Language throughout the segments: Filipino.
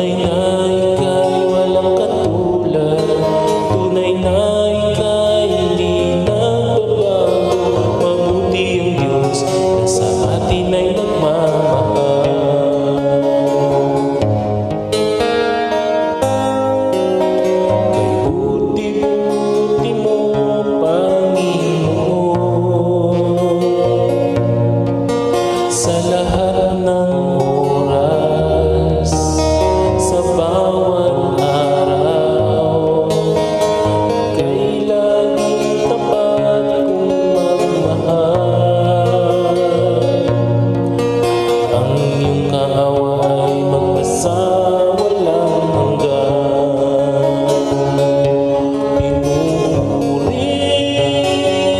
Tunay na ika'y walang katulad, tunay na ika'y hindi nagbabago. Mabuti ang Diyos na sa atin ay nagmamahal. Kay buti-buti mo, Panginoon, sa lahat ng oras, sa bawat araw, kay laging tapat kong magmahal. Ang iyong kaawa ay magpasawalang hanggan. Pinupuri,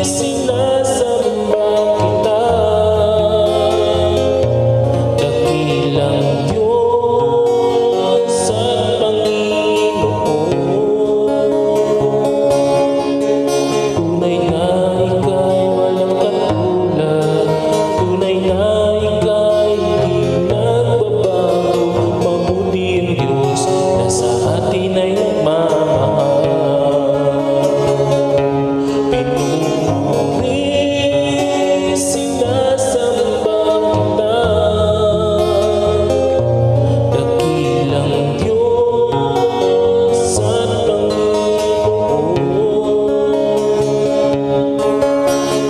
sinasamba kita, dakilang Diyos at Panginoon. Tunay na ika'y walang katulad, tunay na ika'y di nagbabago. Mabuti ang Diyos na sa atin ay nagmamahal. Pinupuri, sinasamba kita, dakilang Diyos at Panginoon.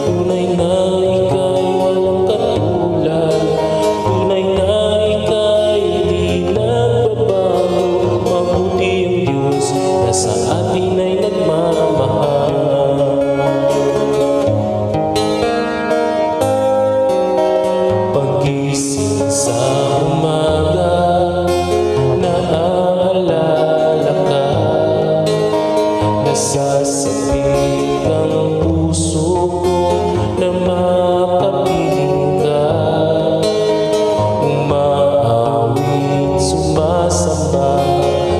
Tunay na ika'y walang katulad, tunay na ika'y di nagbabago. Mabuti ang Diyos na sa atin ay nagmamahal. Pag-gising sa umaga, naaalala ka, nasasabik ang puso ko na makapiling ka. Umaawit, sumasamba,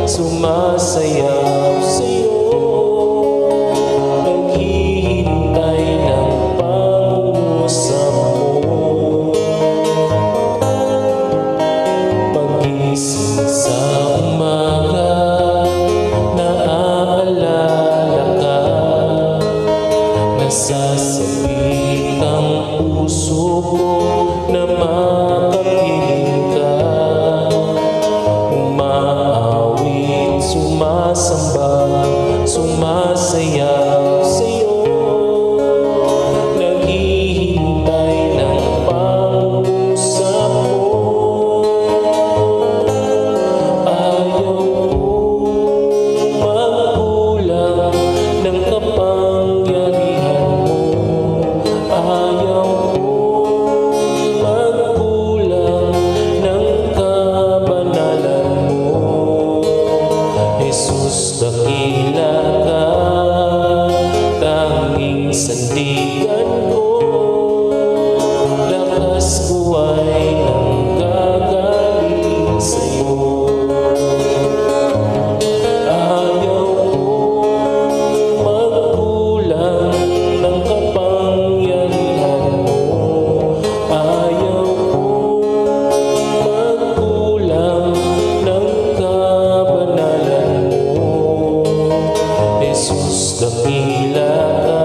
sumasayaw sa'yo, naghihintay ng pangungusap mo. Pag-gising sa umaga, naaalala ka, nasasabik ang puso ko na makapiling ka. Umaawit, sumasamba, sumasayaw sa'yo, naghihintay ng pangungusap mo. Ayaw kong magkulang ng kapangyarihan mo, ayaw kong magkulang ng kabanalan mo. Jesus, dakila ka, tanging sandigan ko, lakas ko ay nanggagaling sa'yo. Ayaw kong magkulang ng kapangyarihan mo, ayaw kong magkulang ng kabanalan mo. Jesus, dakila ka.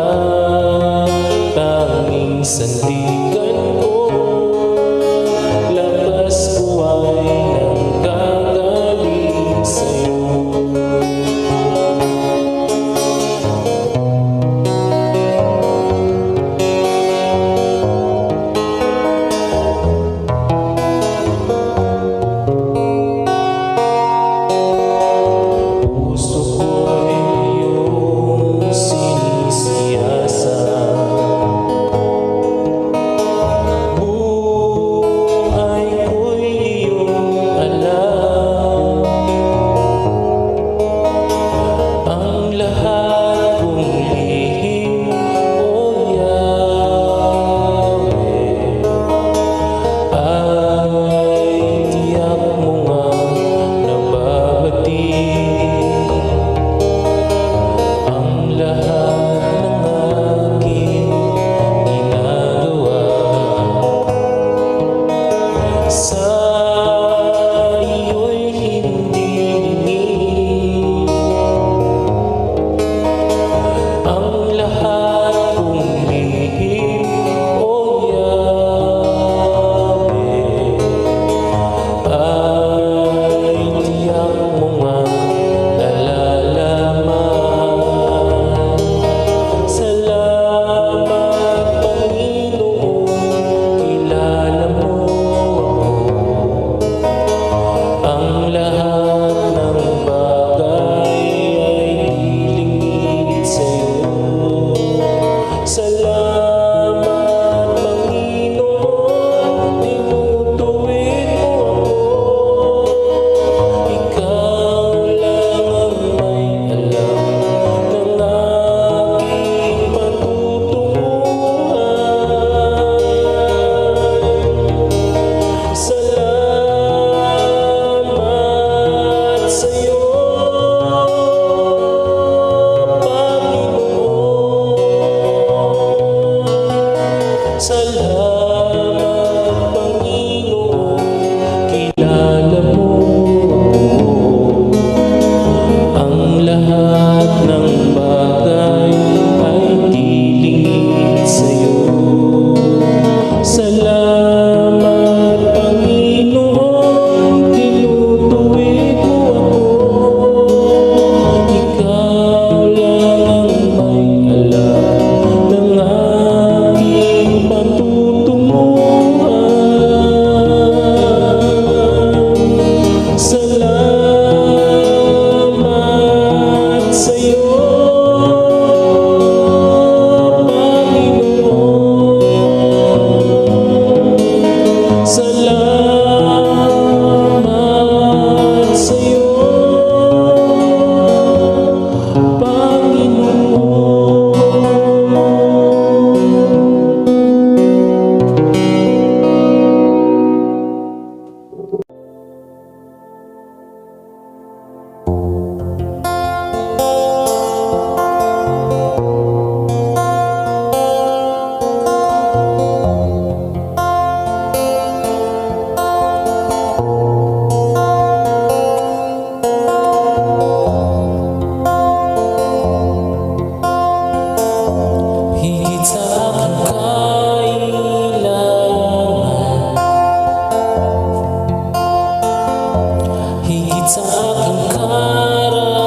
aking karanasan,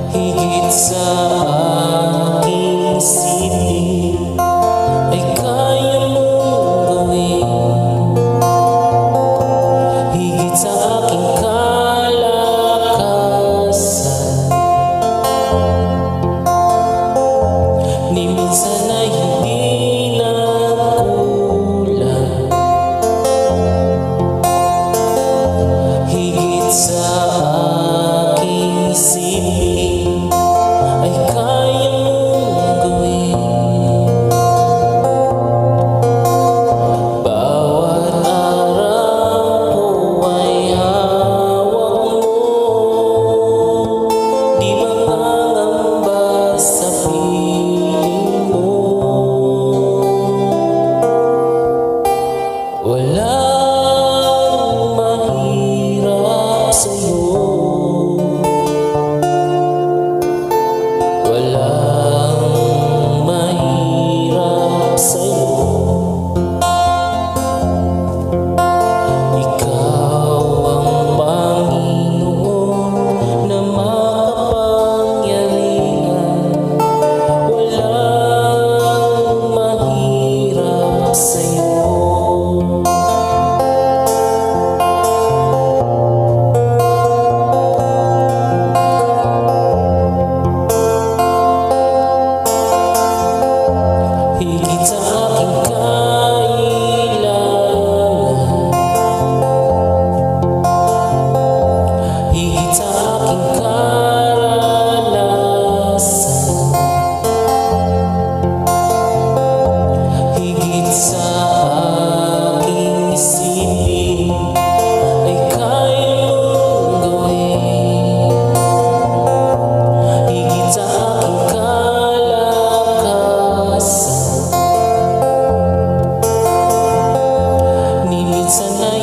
higit sa aking isipin ay kaya mong gawin. Higit sa aking kalakasan, ni minsan ay hindi nagkulang. Higit sa aking isipin ay kaya mong gawin. Bawat araw ko ay hawak mo, di mangangamba sa piling mo. Walang mahirap sa'yo, walang mahirap sa'yo. Ikaw ang Panginoon na makapangyarihan, walang mahirap sa'yo. Higit sa aking kailangan, higit sa aking karanasan, higit sa aking isipin ay kaya mong gawin. Higit sa aking kalakasan, ni minsan ay